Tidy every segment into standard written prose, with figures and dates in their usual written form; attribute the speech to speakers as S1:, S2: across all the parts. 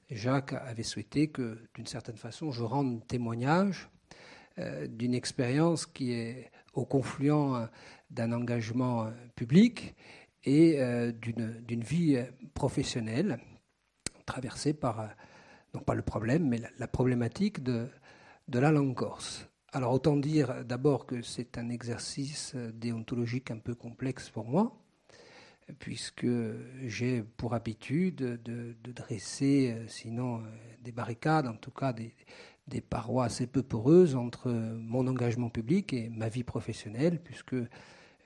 S1: Jacques avait souhaité que, d'une certaine façon, je rende témoignage d'une expérience qui est au confluent d'un engagement public et d'une vie professionnelle traversée par, non pas le problème, mais la problématique de la langue corse. Alors autant dire d'abord que c'est un exercice déontologique un peu complexe pour moi, puisque j'ai pour habitude de dresser, sinon des barricades, en tout cas des parois assez peu poreuses entre mon engagement public et ma vie professionnelle, puisque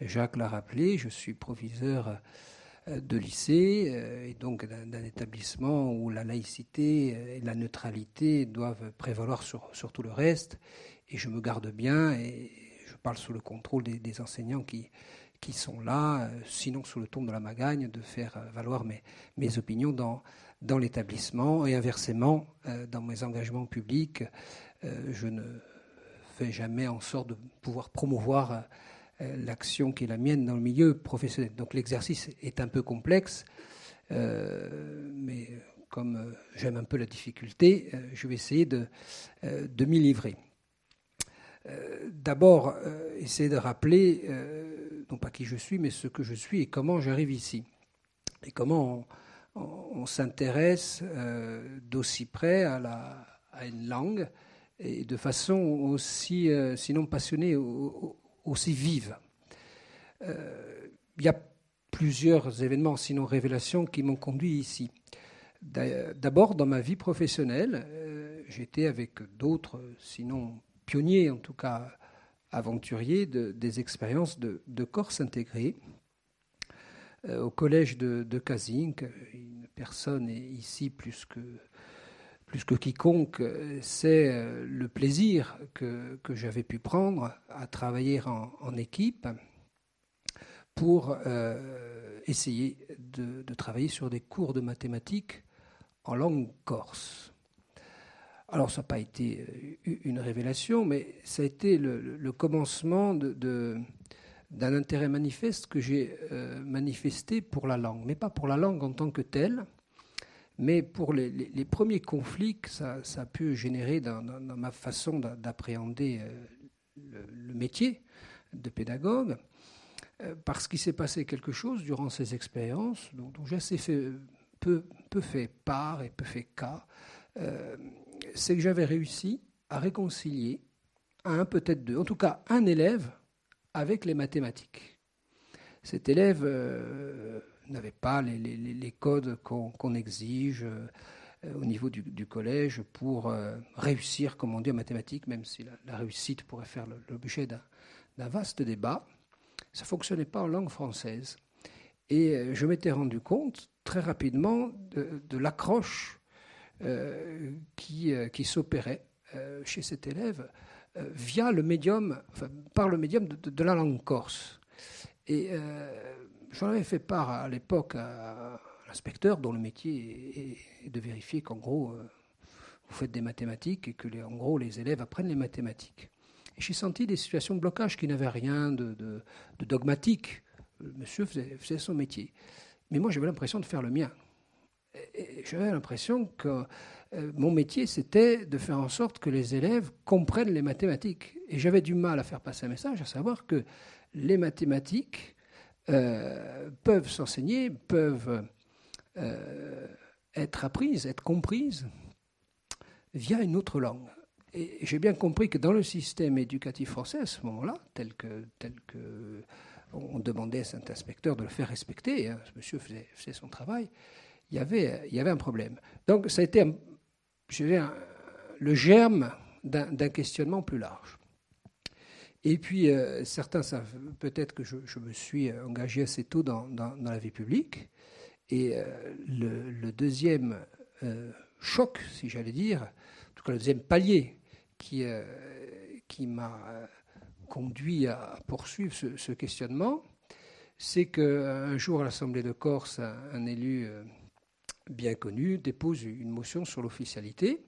S1: Jacques l'a rappelé, je suis proviseur de lycée et donc d'un établissement où la laïcité et la neutralité doivent prévaloir sur tout le reste. Et je me garde bien, et je parle sous le contrôle des enseignants qui sont là, sinon sous le ton de la magagne, de faire valoir mes opinions dans l'établissement. Et inversement, dans mes engagements publics, je ne fais jamais en sorte de pouvoir promouvoir l'action qui est la mienne dans le milieu professionnel. Donc l'exercice est un peu complexe, mais comme j'aime un peu la difficulté, je vais essayer de m'y livrer. D'abord, essayer de rappeler, non pas qui je suis, mais ce que je suis et comment j'arrive ici. Et comment on s'intéresse d'aussi près à une langue et de façon aussi, sinon passionnée, aussi vive. Il y a plusieurs événements, sinon révélations, qui m'ont conduit ici. D'abord, dans ma vie professionnelle, j'étais avec d'autres, sinon pionniers, en tout cas aventuriers, des expériences de Corse intégrée. Au collège de Cazinc, une personne ici plus que quiconque sait le plaisir que j'avais pu prendre à travailler en équipe pour essayer de travailler sur des cours de mathématiques en langue corse. Alors, ça n'a pas été une révélation, mais ça a été le commencement d'un intérêt manifeste que j'ai manifesté pour la langue. Mais pas pour la langue en tant que telle, mais pour les premiers conflits que ça a pu générer dans ma façon d'appréhender le métier de pédagogue. Parce qu'il s'est passé quelque chose durant ces expériences dont j'ai assez peu fait part et peu fait cas. C'est que j'avais réussi à réconcilier un, peut-être deux, en tout cas un élève avec les mathématiques. Cet élève n'avait pas les codes qu'on exige au niveau du collège pour réussir, comme on dit en mathématiques, même si la réussite pourrait faire l'objet d'un vaste débat. Ça ne fonctionnait pas en langue française. Et je m'étais rendu compte très rapidement de l'accroche qui s'opérait chez cet élève via le médium, par le médium de la langue corse. Et j'en avais fait part à l'époque à l'inspecteur, dont le métier est de vérifier qu'en gros, vous faites des mathématiques et que en gros, les élèves apprennent les mathématiques. Et j'ai senti des situations de blocage qui n'avaient rien de dogmatique. Le monsieur faisait son métier. Mais moi, j'avais l'impression de faire le mien. Et j'avais l'impression que mon métier, c'était de faire en sorte que les élèves comprennent les mathématiques. Et j'avais du mal à faire passer un message, à savoir que les mathématiques peuvent s'enseigner, peuvent être apprises, être comprises via une autre langue. Et j'ai bien compris que dans le système éducatif français, à ce moment-là, tel que on demandait à cet inspecteur de le faire respecter, hein, ce monsieur faisait son travail, il y avait un problème. Donc ça a été le germe d'un questionnement plus large. Et puis certains savent peut-être que je me suis engagé assez tôt dans la vie publique. Et le deuxième choc, si j'allais dire, en tout cas le deuxième palier qui m'a conduit à poursuivre ce questionnement, c'est qu'un jour à l'Assemblée de Corse, un élu bien connu dépose une motion sur l'officialité,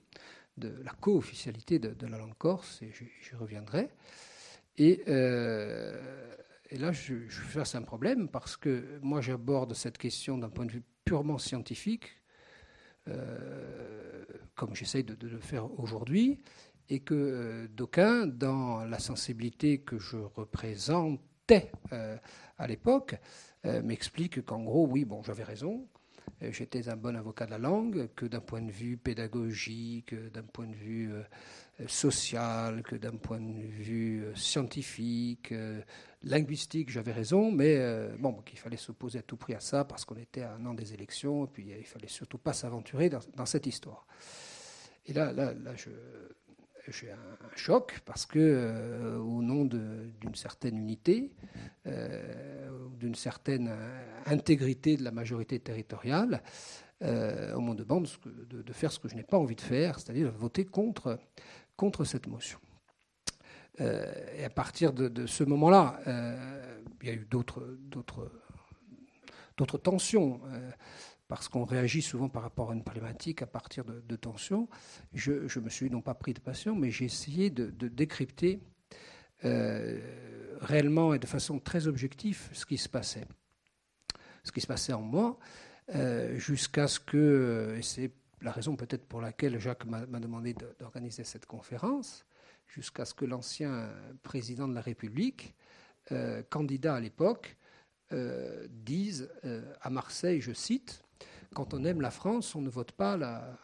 S1: de la co-officialité de la langue corse, et j'y reviendrai. Et là, je suis face à un problème, parce que moi, j'aborde cette question d'un point de vue purement scientifique, comme j'essaye de le faire aujourd'hui, et que d'aucuns, dans la sensibilité que je représentais à l'époque, m'expliquent qu'en gros, oui, bon, j'avais raison, j'étais un bon avocat de la langue, que d'un point de vue pédagogique, d'un point de vue social, que d'un point de vue scientifique, linguistique, j'avais raison, mais bon, qu'il fallait s'opposer à tout prix à ça parce qu'on était à un an des élections, et puis il fallait surtout pas s'aventurer dans cette histoire. Et là j'ai un choc parce que, au nom d'une certaine unité, d'une certaine intégrité de la majorité territoriale, on me demande de faire ce que je n'ai pas envie de faire, c'est-à-dire voter contre cette motion. Et à partir de ce moment-là, il y a eu d'autres tensions. Parce qu'on réagit souvent par rapport à une problématique à partir de tensions. Je me suis non pas pris de passion, mais j'ai essayé de décrypter réellement et de façon très objective ce qui se passait en moi, jusqu'à ce que, et c'est la raison peut-être pour laquelle Jacques m'a demandé d'organiser cette conférence, jusqu'à ce que l'ancien président de la République, candidat à l'époque, dise à Marseille, je cite, « Quand on aime la France, on ne vote pas la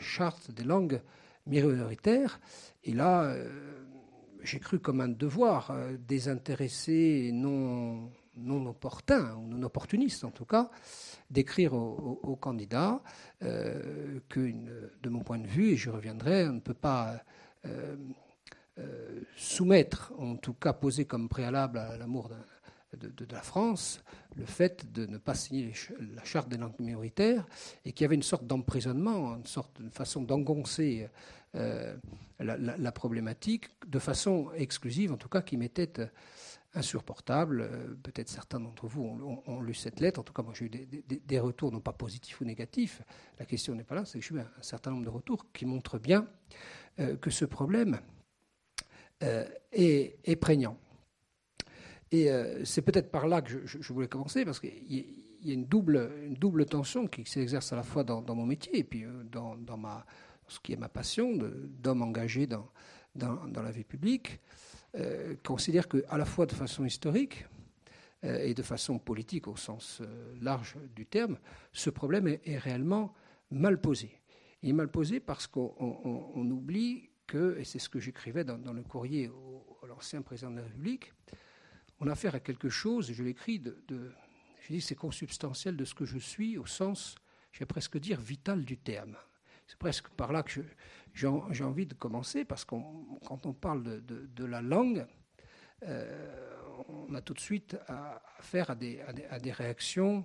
S1: charte des langues minoritaires ». Et là, j'ai cru comme un devoir désintéressé, non opportun, ou non opportuniste en tout cas, d'écrire aux candidats que, de mon point de vue, et j'y reviendrai, on ne peut pas soumettre, en tout cas poser comme préalable à l'amour de la France, le fait de ne pas signer la charte des langues minoritaires, et qu'il y avait une sorte d'emprisonnement, une façon d'engoncer la problématique de façon exclusive, en tout cas qui m'était insupportable. Peut-être certains d'entre vous ont lu cette lettre. En tout cas, moi j'ai eu des retours, non pas positifs ou négatifs. La question n'est pas là, c'est que j'ai eu un certain nombre de retours qui montrent bien que ce problème est prégnant. Et c'est peut-être par là que je voulais commencer, parce qu'il y a une double tension qui s'exerce à la fois dans mon métier et puis dans ce qui est ma passion d'homme engagé dans la vie publique, considère qu'à la fois de façon historique et de façon politique au sens large du terme, ce problème est réellement mal posé. Il est mal posé parce qu'on oublie que, et c'est ce que j'écrivais dans le courrier à l'ancien président de la République, on a affaire à quelque chose, et je l'écris, je dis c'est consubstantiel de ce que je suis au sens, je vais presque dire, vital du terme. C'est presque par là que j'ai envie de commencer, parce que quand on parle de la langue, on a tout de suite affaire à des réactions,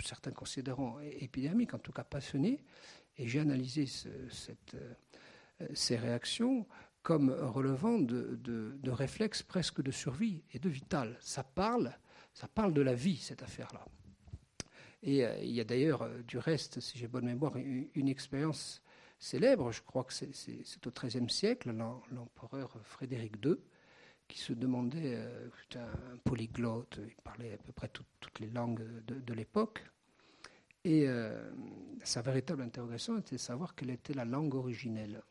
S1: certains considérant épidémiques, en tout cas passionnées, et j'ai analysé ces réactions comme relevant de réflexes presque de survie et de vital. Ça parle de la vie, cette affaire-là. Et il y a d'ailleurs, du reste, si j'ai bonne mémoire, une expérience célèbre, je crois que c'est au XIIIe siècle, l'empereur Frédéric II, qui se demandait, c'était un polyglotte, il parlait à peu près toutes les langues de l'époque, et sa véritable interrogation était de savoir quelle était la langue originelle.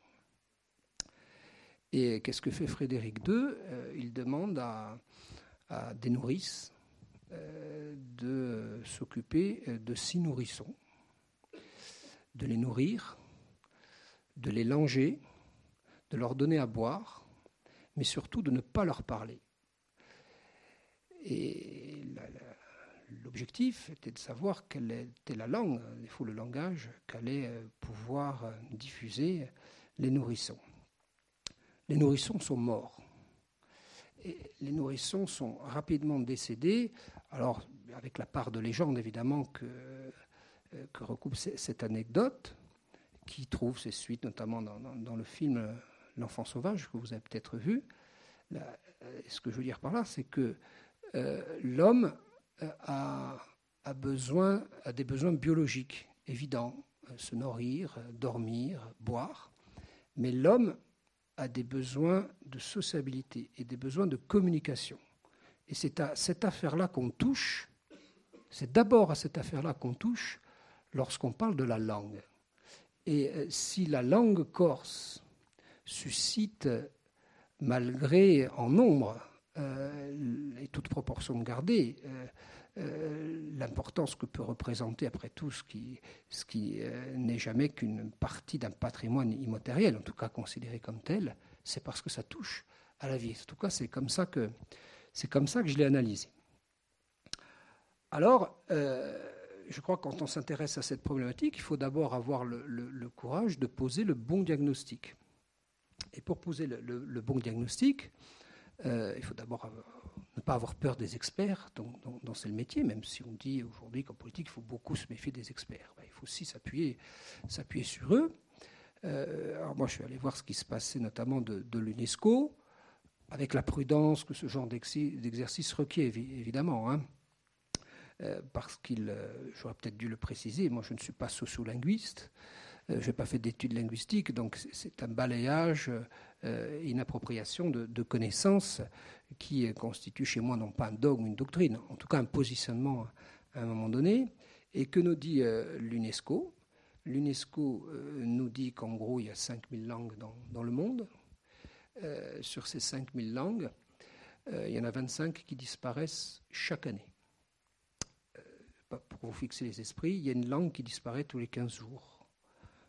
S1: Et qu'est-ce que fait Frédéric II ? Il demande à des nourrices de s'occuper de 6 nourrissons, de les nourrir, de les langer, de leur donner à boire, mais surtout de ne pas leur parler. Et l'objectif était de savoir quelle était la langue, il faut le langage, qu'allaient pouvoir diffuser les nourrissons. Les nourrissons sont morts. Et les nourrissons sont rapidement décédés, alors avec la part de légende évidemment que recoupe cette anecdote, qui trouve ses suites notamment dans le film L'Enfant sauvage, que vous avez peut-être vu. Ce que je veux dire par là, c'est que l'homme a des besoins biologiques évidents, se nourrir, dormir, boire, mais l'homme a des besoins de sociabilité et des besoins de communication. Et c'est à cette affaire-là qu'on touche, c'est d'abord à cette affaire-là qu'on touche lorsqu'on parle de la langue. Et si la langue corse suscite, malgré en nombre, et toute proportion gardée, l'importance que peut représenter après tout ce qui n'est jamais qu'une partie d'un patrimoine immatériel, en tout cas considéré comme tel, c'est parce que ça touche à la vie. En tout cas, c'est comme ça que je l'ai analysé. Alors, je crois que quand on s'intéresse à cette problématique, il faut d'abord avoir le courage de poser le bon diagnostic. Et pour poser le bon diagnostic, il faut d'abord ne pas avoir peur des experts, dont c'est le métier, même si on dit aujourd'hui qu'en politique, il faut beaucoup se méfier des experts. Il faut aussi s'appuyer sur eux. Alors moi, je suis allé voir ce qui se passait notamment de l'UNESCO, avec la prudence que ce genre d'exercice requiert, évidemment. Parce j'aurais peut-être dû le préciser, moi je ne suis pas sociolinguiste, je n'ai pas fait d'études linguistiques, donc c'est un balayage, une appropriation de connaissances qui constitue chez moi non pas un dogme, une doctrine, en tout cas un positionnement à un moment donné. Et que nous dit l'UNESCO ? L'UNESCO nous dit qu'en gros il y a 5000 langues dans le monde. Sur ces 5000 langues, il y en a 25 qui disparaissent chaque année. Pour vous fixer les esprits, il y a une langue qui disparaît tous les 15 jours.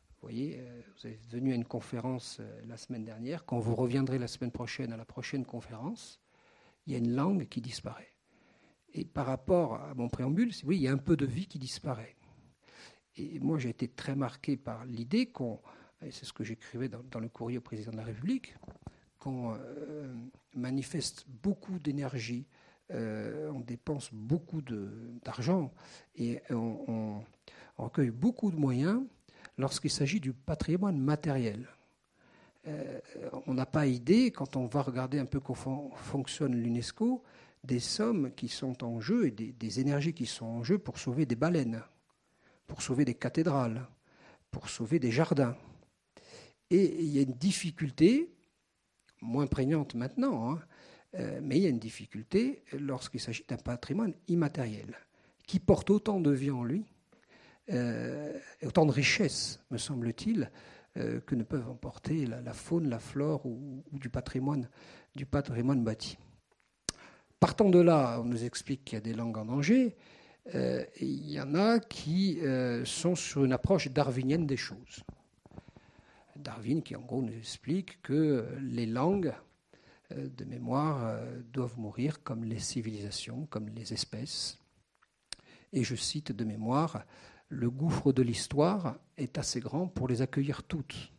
S1: Vous voyez, vous êtes venu à une conférence la semaine dernière. Quand vous reviendrez la semaine prochaine à la prochaine conférence, il y a une langue qui disparaît. Et par rapport à mon préambule, oui, il y a un peu de vie qui disparaît. Et moi, j'ai été très marqué par l'idée et c'est ce que j'écrivais dans le courrier au président de la République, qu'on manifeste beaucoup d'énergie, on dépense beaucoup d'argent et on recueille beaucoup de moyens lorsqu'il s'agit du patrimoine matériel. On n'a pas idée, quand on va regarder un peu comment fonctionne l'UNESCO, des sommes qui sont en jeu et des énergies qui sont en jeu pour sauver des baleines, pour sauver des cathédrales, pour sauver des jardins. Et il y a une difficulté, moins prégnante maintenant, mais il y a une difficulté lorsqu'il s'agit d'un patrimoine immatériel, qui porte autant de vie en lui, et autant de richesses, me semble-t-il, que ne peuvent emporter la faune, la flore ou du patrimoine bâti. Partant de là, on nous explique qu'il y a des langues en danger. Il y en a qui sont sur une approche darwinienne des choses. Darwin qui, en gros, nous explique que les langues, de mémoire, doivent mourir comme les civilisations, comme les espèces. Et je cite de mémoire, « Le gouffre de l'histoire est assez grand pour les accueillir toutes. »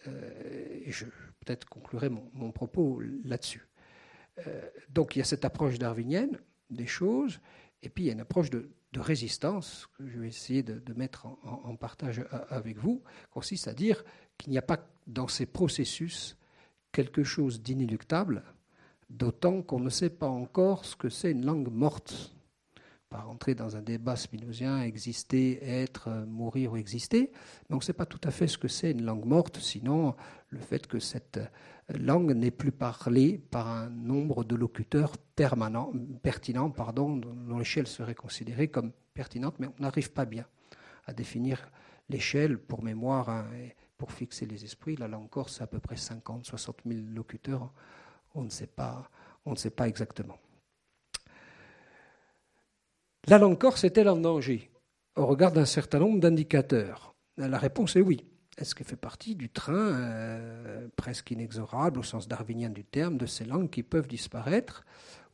S1: Et je peut-être conclurai mon propos là-dessus. Donc il y a cette approche darwinienne des choses, et puis il y a une approche de résistance que je vais essayer de mettre en partage avec vous, consiste à dire qu'il n'y a pas dans ces processus quelque chose d'inéluctable, d'autant qu'on ne sait pas encore ce que c'est une langue morte. Pas rentrer dans un débat spinozien, exister, être, mourir ou exister, mais on ne sait pas tout à fait ce que c'est une langue morte, sinon le fait que cette langue n'est plus parlée par un nombre de locuteurs pertinents, dont l'échelle serait considérée comme pertinente, mais on n'arrive pas bien à définir l'échelle pour mémoire, et pour fixer les esprits. La langue corse, c'est à peu près 50, 60 000 locuteurs, on ne sait pas exactement. La langue corse est-elle en danger au regard d'un certain nombre d'indicateurs ? La réponse est oui. Est-ce qu'elle fait partie du train presque inexorable, au sens darwinien du terme, de ces langues qui peuvent disparaître ?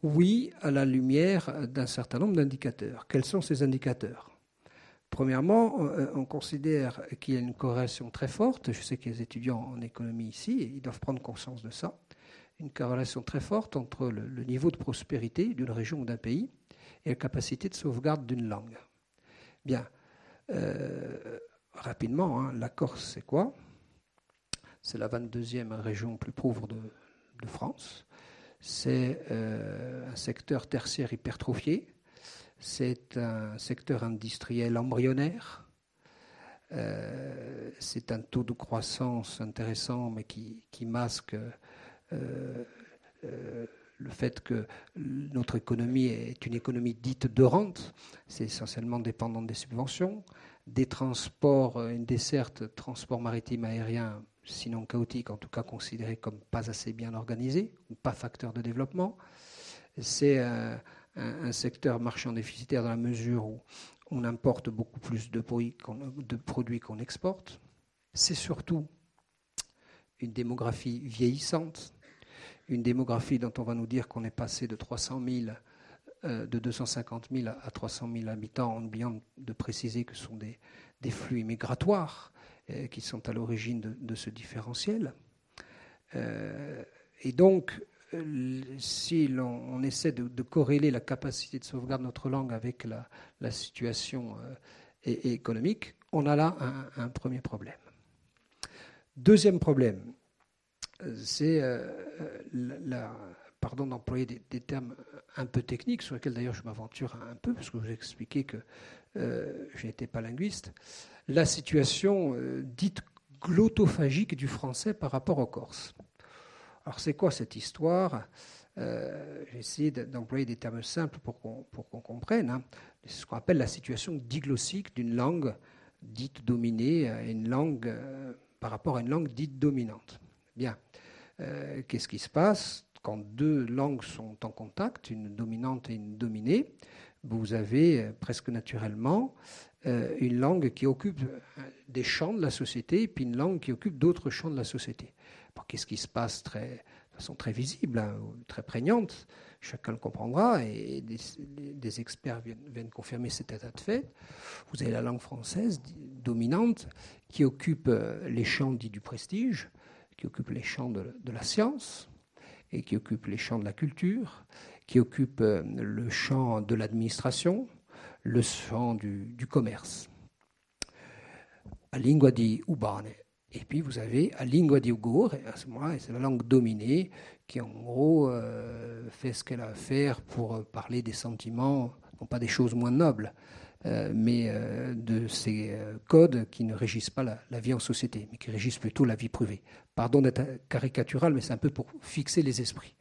S1: Oui, à la lumière d'un certain nombre d'indicateurs. Quels sont ces indicateurs ? Premièrement, on considère qu'il y a une corrélation très forte. Je sais qu'il y a des étudiants en économie ici, et ils doivent prendre conscience de ça. Une corrélation très forte entre le niveau de prospérité d'une région ou d'un pays et la capacité de sauvegarde d'une langue. Bien, rapidement, la Corse, c'est quoi ? C'est la 22e région plus pauvre de France. C'est un secteur tertiaire hypertrophié. C'est un secteur industriel embryonnaire. C'est un taux de croissance intéressant, mais qui masque le fait que notre économie est une économie dite de rente, c'est essentiellement dépendant des subventions, des transports, une desserte, transport maritime aérien, sinon chaotique, en tout cas considéré comme pas assez bien organisé, ou pas facteur de développement. C'est un secteur marchand déficitaire dans la mesure où on importe beaucoup plus de produits qu'on exporte. C'est surtout une démographie vieillissante, une démographie dont on va nous dire qu'on est passé de 300 000, de 250 000 à 300 000 habitants, en oubliant de préciser que ce sont des flux migratoires qui sont à l'origine de ce différentiel. Et donc, si on essaie de corréler la capacité de sauvegarde de notre langue avec la situation économique, on a là un premier problème. Deuxième problème, c'est pardon d'employer des termes un peu techniques, sur lesquels d'ailleurs je m'aventure un peu, parce que je vous ai expliqué que je n'étais pas linguiste, la situation dite glottophagique du français par rapport au corse. Alors c'est quoi cette histoire ? J'ai essayé d'employer des termes simples pour qu'on comprenne. Hein. C'est ce qu'on appelle la situation diglossique d'une langue dite dominée à une langue par rapport à une langue dite dominante. Bien. Qu'est-ce qui se passe quand deux langues sont en contact, une dominante et une dominée ? Vous avez presque naturellement une langue qui occupe des champs de la société et puis une langue qui occupe d'autres champs de la société. Bon, qu'est-ce qui se passe de façon très visible, hein, très prégnante, chacun le comprendra, et des experts viennent confirmer cet état de fait. Vous avez la langue française dominante qui occupe les champs dits du prestige, qui occupe les champs de la science, et qui occupe les champs de la culture, qui occupe le champ de l'administration, le champ du commerce. La lingua di Ubane. Et puis vous avez la lingua di Ugur, et à ce moment-là, c'est la langue dominée qui en gros fait ce qu'elle a à faire pour parler des sentiments, non pas des choses moins nobles, mais de ces codes qui ne régissent pas la vie en société, mais qui régissent plutôt la vie privée. Pardon d'être caricatural, mais c'est un peu pour fixer les esprits.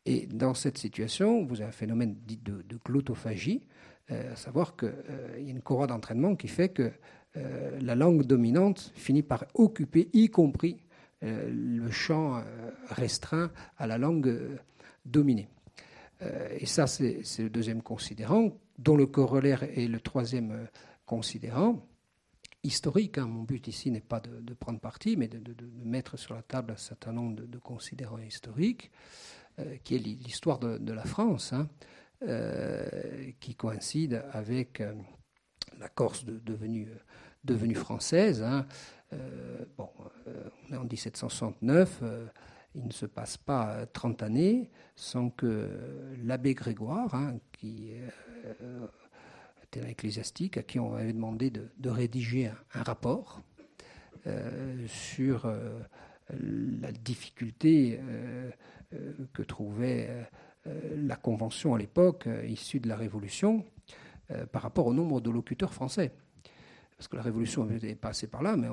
S1: Et dans cette situation, vous avez un phénomène dit de glottophagie, à savoir qu'il y a une courroie d'entraînement qui fait que la langue dominante finit par occuper, y compris le champ restreint à la langue dominée. Et ça, c'est le deuxième considérant, dont le corollaire est le troisième considérant, historique. Hein. Mon but ici n'est pas de prendre parti, mais de mettre sur la table un certain nombre de considérants historiques, qui est l'histoire de la France, hein, qui coïncide avec la Corse devenue française. Hein. On est en 1769, il ne se passe pas 30 années sans que l'abbé Grégoire, hein, qui était un ecclésiastique, à qui on avait demandé de rédiger un rapport sur la difficulté que trouvait la Convention à l'époque, issue de la Révolution, par rapport au nombre de locuteurs français. Parce que la Révolution avait passé par là, mais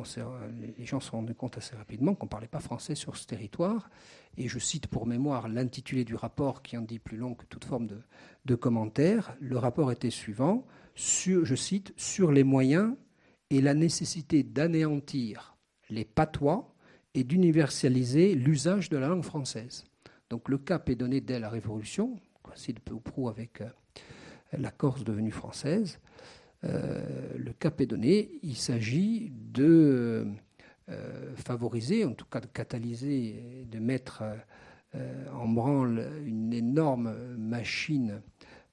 S1: les gens se sont rendus compte assez rapidement qu'on ne parlait pas français sur ce territoire. Et je cite pour mémoire l'intitulé du rapport qui en dit plus long que toute forme de commentaire. Le rapport était suivant, je cite, « sur les moyens et la nécessité d'anéantir les patois et d'universaliser l'usage de la langue française ». Donc le cap est donné dès la Révolution, coïncide peu ou prou avec la Corse devenue française. Le cap est donné, il s'agit de favoriser, en tout cas de catalyser, de mettre en branle une énorme machine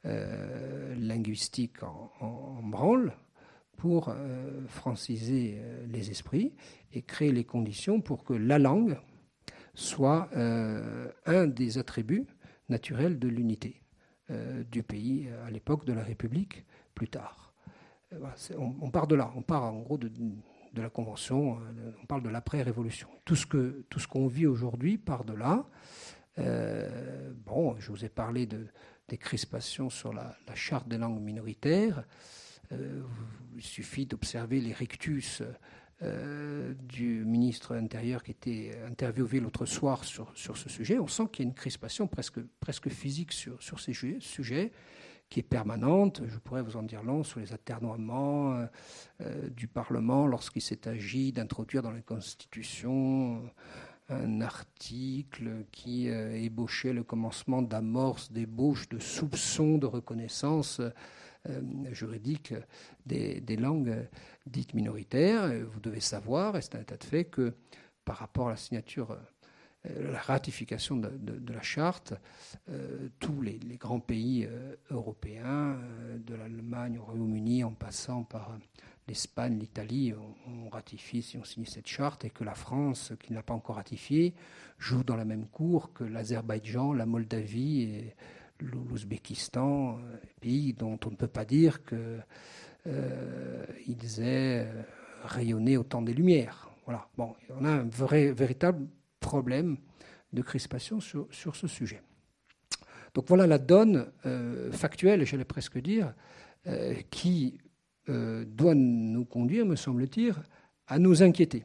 S1: linguistique en branle pour franciser les esprits et créer les conditions pour que la langue soit un des attributs naturels de l'unité du pays à l'époque de la République plus tard. On part de là, on part en gros de la Convention, on parle de l'après-révolution. Tout ce qu'on vit aujourd'hui part de là. Je vous ai parlé des crispations sur la charte des langues minoritaires. Il suffit d'observer les rictus du ministre intérieur qui était interviewé l'autre soir sur ce sujet. On sent qu'il y a une crispation presque physique sur ces sujets qui est permanente. Je pourrais vous en dire long sur les atermoiements du Parlement lorsqu'il s'est agi d'introduire dans la Constitution un article qui ébauchait le commencement d'amorce, d'ébauche, de soupçons de reconnaissance juridique des langues dites minoritaires. Vous devez savoir, et c'est un état de fait, que par rapport à la signature, la ratification de la charte, tous les grands pays européens, de l'Allemagne au Royaume-Uni en passant par l'Espagne, l'Italie, ont ratifié, si on signe cette charte, et que la France, qui ne l'a pas encore ratifiée, joue dans la même cour que l'Azerbaïdjan, la Moldavie et l'Ouzbékistan, pays dont on ne peut pas dire qu'ils aient rayonné au temps des Lumières. Voilà. Bon, on a un véritable problème de crispation sur ce sujet. Donc voilà la donne factuelle, j'allais presque dire, qui doit nous conduire, me semble-t-il, à nous inquiéter.